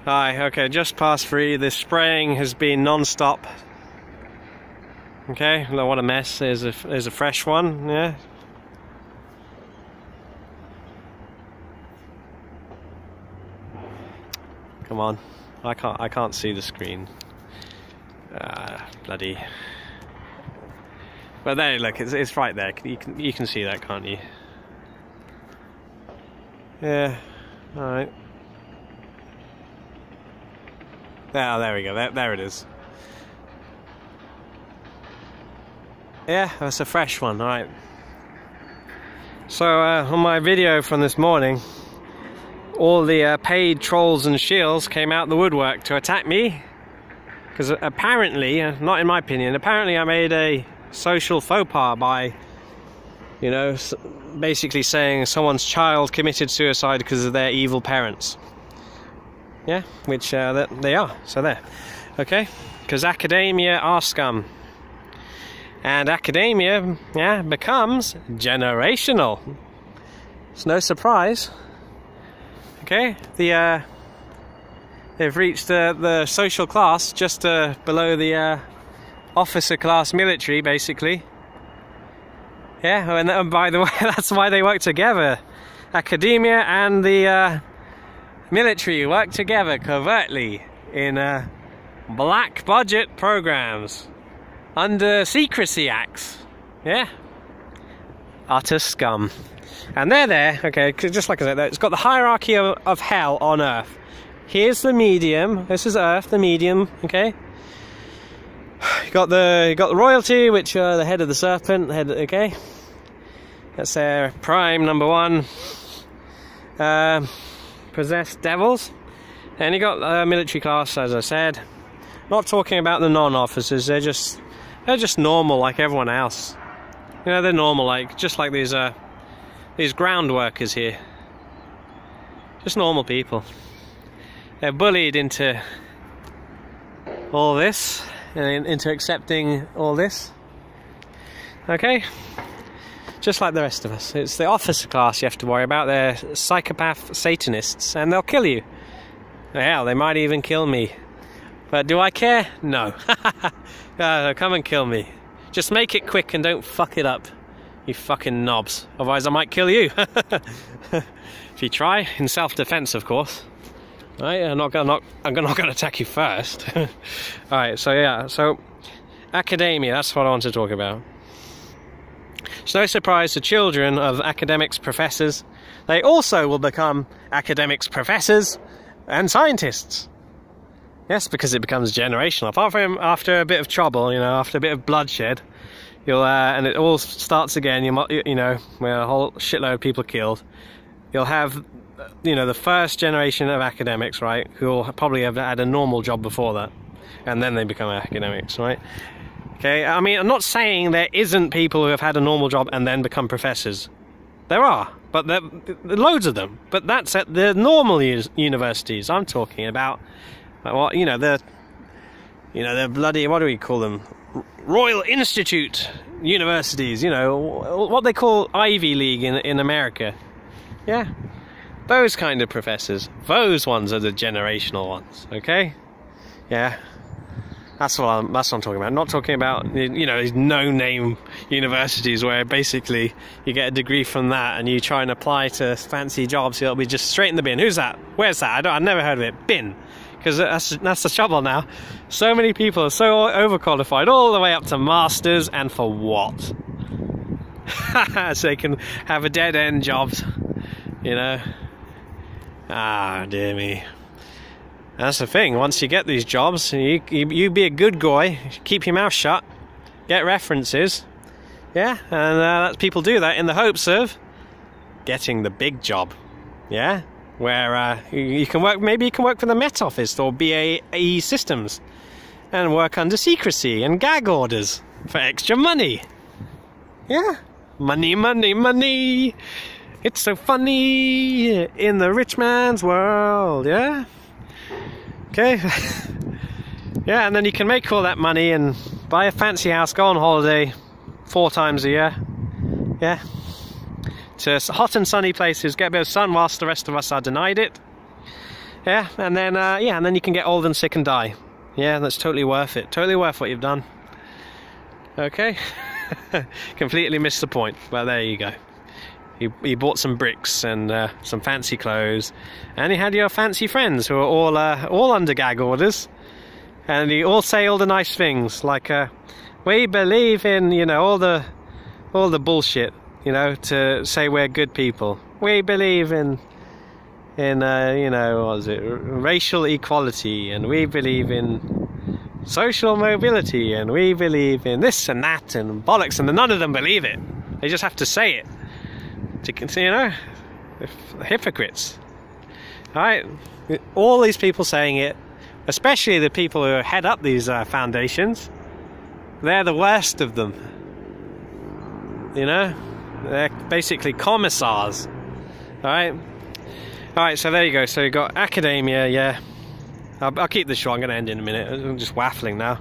Hi, okay, just past 3. The spraying has been non-stop. Okay, look what a mess. There's a fresh one, yeah. Come on, I can't see the screen. Bloody. But there, look, it's right there. You can see that, can't you? Yeah. All right. There we go. There it is. Yeah, that's a fresh one. All right. So on my video from this morning, all the paid trolls and shields came out the woodwork to attack me, because apparently, not in my opinion, apparently I made a social faux pas by, you know, basically saying someone's child committed suicide because of their evil parents. Yeah, which they are, so there. Okay, because academia are scum. And academia, yeah, becomes generational. It's no surprise. Okay, they've reached the social class just below the officer class military, basically. Yeah, and by the way, that's why they work together. Academia and the military work together covertly in black budget programs under secrecy acts. Yeah, utter scum. And they're there, okay, just like I said, it's got the hierarchy of hell on Earth. Here's the medium. This is Earth, the medium. Okay. You got the royalty, which are the head of the serpent. Okay. That's their prime number 1. Possessed devils, and you got military class, as I said. Not talking about the non-officers. They're just normal like everyone else. You know, they're normal, just like these ground workers here. Just normal people. They're bullied into all this and into accepting all this. Okay. Just like the rest of us. It's the officer class you have to worry about. They're psychopath Satanists, and they'll kill you. Hell, they might even kill me. But do I care? No. Come and kill me. Just make it quick and don't fuck it up, you fucking knobs. Otherwise I might kill you. If you try, in self-defense, of course. Right? I'm not gonna attack you first. Alright, so yeah, so academia, that's what I want to talk about. It's no surprise the children of academics, professors, they also will become academics, professors, and scientists. Yes, because it becomes generational. Apart from after a bit of trouble, you know, after a bit of bloodshed, you'll and it all starts again. You know, where a whole shitload of people killed. You'll have, you know, the first generation of academics, right, who will probably have had a normal job before that, and then they become academics, right? Okay, I mean, I'm not saying there isn't people who have had a normal job and then become professors. There are, but there are loads of them. But that's at the normal universities. I'm talking about, well, you know, the bloody, what do we call them? Royal Institute universities. You know, what they call Ivy League in America. Yeah, those kind of professors. Those ones are the generational ones. Okay, yeah. That's what I'm talking about. I'm not talking about, you know, these no-name universities where basically you get a degree from that and you try and apply to fancy jobs. It'll be just straight in the bin. Who's that? Where's that? I've never heard of it. Bin. Because that's the trouble now. So many people are so overqualified, all the way up to masters, and for what? So they can have a dead-end jobs, you know. Ah, dear me. That's the thing, once you get these jobs, you be a good guy, keep your mouth shut, get references, yeah, and people do that in the hopes of getting the big job, yeah, where you can work, maybe you can work for the Met Office or BAE Systems, and work under secrecy and gag orders for extra money, yeah, money, money, money, it's so funny in the rich man's world, yeah. Okay, yeah, and then you can make all that money and buy a fancy house, go on holiday 4 times a year, yeah, to hot and sunny places, get a bit of sun whilst the rest of us are denied it, Yeah, and then and then you can get old and sick and die. Yeah, that's totally worth it. Totally worth what you've done. Okay. Completely missed the point, but there you go. You bought some bricks and some fancy clothes, and you had your fancy friends who are all under gag orders, and you all say all the nice things like we believe in, you know, all the bullshit, you know, to say we're good people. We believe in you know, what is it, racial equality, and we believe in social mobility, and we believe in this and that and bollocks, and none of them believe it. They just have to say it. You know, hypocrites. Alright, all these people saying it, especially the people who head up these foundations, they're the worst of them. You know, they're basically commissars. Alright, so there you go. So you've got academia, yeah. I'll keep this short, I'm going to end in a minute. I'm just waffling now.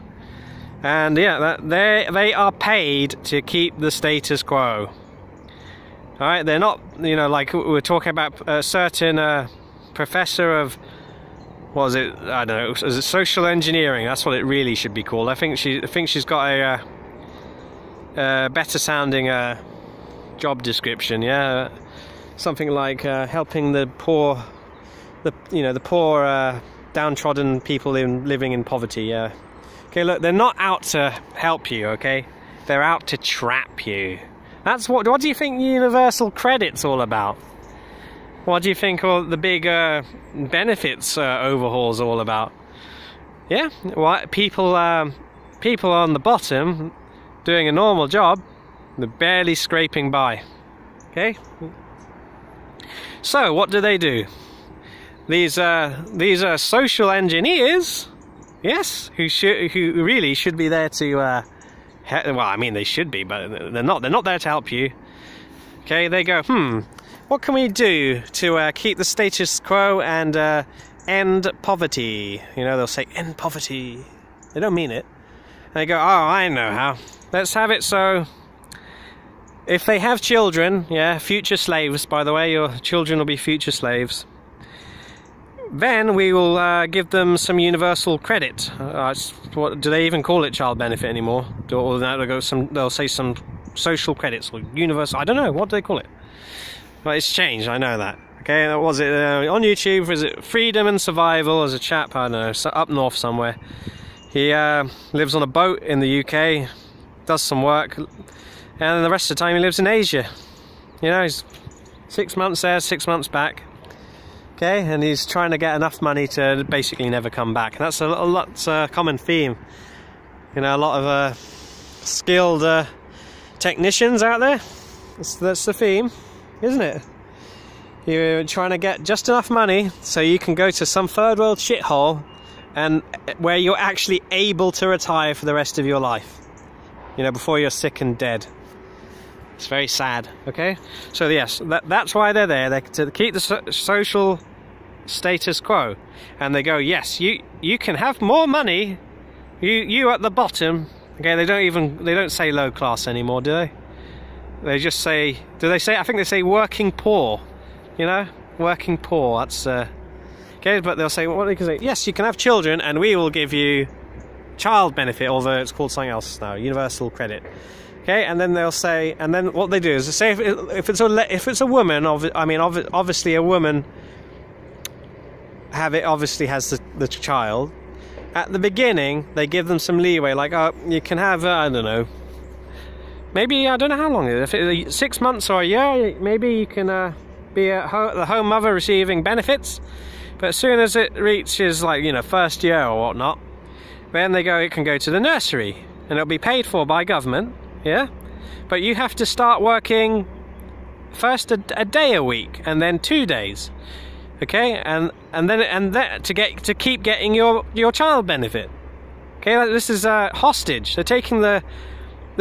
And yeah, they are paid to keep the status quo. Alright, they're not, you know, like we were talking about a certain professor of, what was it, I don't know, is it social engineering? That's what it really should be called. I think she's got a better sounding job description, yeah. Something like helping the poor, the poor downtrodden people living in poverty, yeah. Okay, look, they're not out to help you, okay? They're out to trap you. That's what do you think universal credit's all about? What do you think all the big benefits overhauls all about? Yeah, well, people on the bottom doing a normal job, they're barely scraping by. Okay? So, what do? These are social engineers, yes, who really should be there to well, I mean, they should be, but they're not there to help you. Okay, they go, what can we do to keep the status quo and end poverty? You know, they'll say end poverty. They don't mean it. They go, oh, I know how. Let's have it so if they have children, yeah, future slaves, by the way, your children will be future slaves, then we will give them some universal credit. What do they even call it? Child benefit anymore? Or they'll say some social credits or universal. I don't know. What do they call it? But it's changed. I know that. Okay, what was it on YouTube? Was it Freedom and Survival? As a chap, I don't know, up north somewhere. He lives on a boat in the UK, does some work, and then the rest of the time he lives in Asia. You know, he's 6 months there, 6 months back. Okay, and he's trying to get enough money to basically never come back. And that's a common theme. You know, a lot of skilled technicians out there. That's the theme, isn't it? You're trying to get just enough money so you can go to some third world shithole, and where you're actually able to retire for the rest of your life. You know, before you're sick and dead. It's very sad. Okay, so yes, that's why they're there. They're to keep the social status quo, and they go, yes, you can have more money, you at the bottom. Okay, they don't say low class anymore, do they? They just say, I think they say working poor. You know, working poor. That's okay, but they'll say, what they can say, yes, you can have children, and we will give you child benefit, although it's called something else now, universal credit. Okay, and then they'll say, and then what they do is they say, if it's a woman, I mean, obviously a woman obviously has the child. At the beginning, they give them some leeway, like, oh, you can have, I don't know, maybe, I don't know how long it is, if it's 6 months or a year, maybe you can be the home mother receiving benefits. But as soon as it reaches, like, you know, first year or whatnot, then it can go to the nursery, and it'll be paid for by government, yeah? But you have to start working first a day a week, and then 2 days. Okay, and then to keep getting your child benefit. Okay, this is hostage. They're taking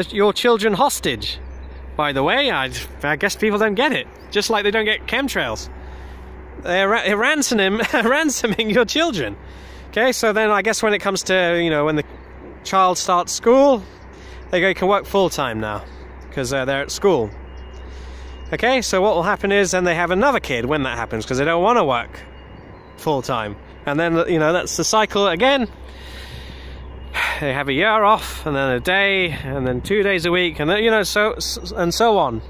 your children hostage. By the way, I guess people don't get it. Just like they don't get chemtrails. They're ransoming your children. Okay, so then I guess when it comes to, you know, when the child starts school, they can work full time now because they're at school. Okay, so what will happen is then they have another kid when that happens because they don't want to work full time, and then that's the cycle again. They have a year off, and then a day, and then 2 days a week, and then so on.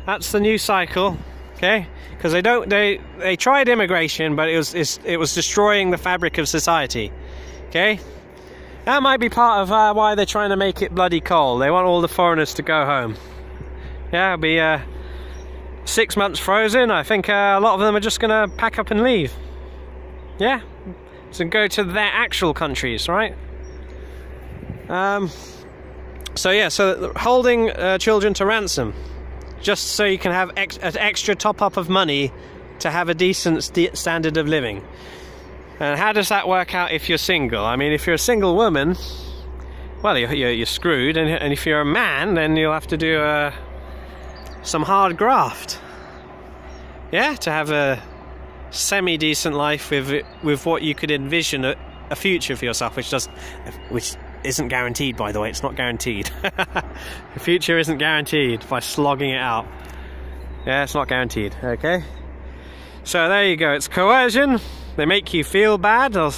That's the new cycle, okay? Because they tried immigration, but it was destroying the fabric of society, okay? That might be part of why they're trying to make it bloody cold. They want all the foreigners to go home. Yeah, it'll be 6 months frozen. I think a lot of them are just gonna pack up and leave. Yeah, so go to their actual countries, right? So holding children to ransom, just so you can have an extra top-up of money to have a decent standard of living. And how does that work out if you're single? I mean, if you're a single woman, well, you're screwed, and if you're a man, then you'll have to do some hard graft, yeah, to have a semi-decent life with what you could envision a future for yourself, which isn't guaranteed, by the way. It's not guaranteed. The future isn't guaranteed by slogging it out. Yeah, it's not guaranteed. Okay, so there you go. It's coercion. They make you feel bad. I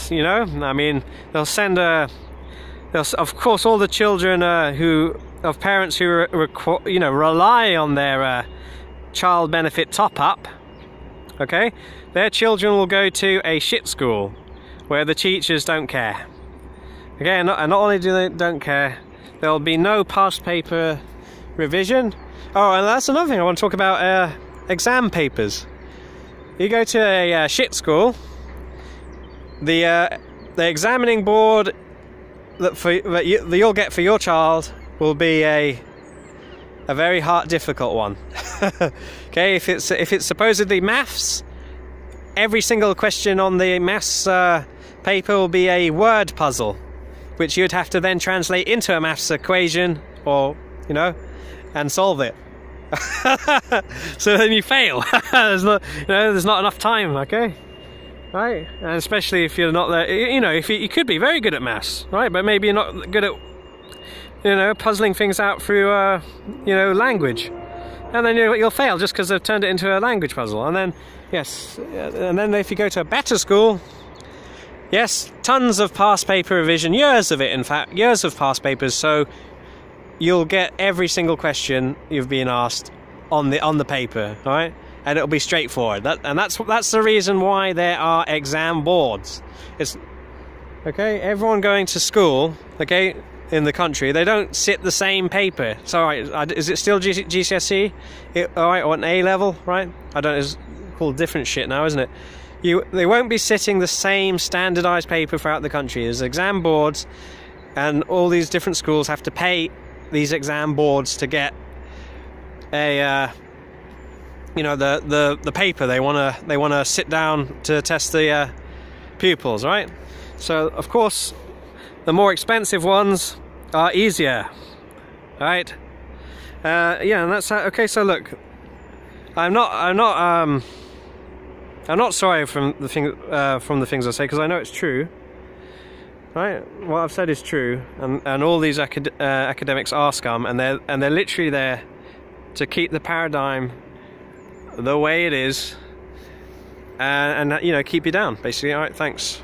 mean, they'll send of course, all the children of parents who rely on their child benefit top up. Okay, their children will go to a shit school where the teachers don't care. Okay, and not only do they don't care, there'll be no past paper revision. Oh, and that's another thing I want to talk about: exam papers. You go to a shit school, the examining board that you'll get for your child will be a very difficult one. Okay, if it's supposedly maths, every single question on the maths paper will be a word puzzle, which you'd have to then translate into a maths equation, or and solve it. So then you fail. There's not enough time. Okay, right? And especially if you're not there, if you could be very good at maths, right? But maybe you're not good at puzzling things out through language, and then you'll fail just because they've turned it into a language puzzle. And then and then if you go to a better school, yes, tons of past paper revision, years of it, in fact, years of past papers, so you'll get every single question you've been asked on the paper, all right? And it'll be straightforward. That's the reason why there are exam boards. It's okay. Everyone going to school, okay, in the country, they don't sit the same paper. So, all right, is it still GCSE? All right, or an A level, right? I don't. It's called different shit now, isn't it? They won't be sitting the same standardized paper throughout the country. There's exam boards, and all these different schools have to pay these exam boards to get a the paper they want to sit down to test the pupils, right? So of course the more expensive ones are easier, right? Yeah, and that's how, okay. So look, I'm not sorry from the things I say, because I know it's true, right? What I've said is true, and all these academics are scum, and they're literally there to keep the paradigm the way it is, and keep you down, basically. All right, thanks.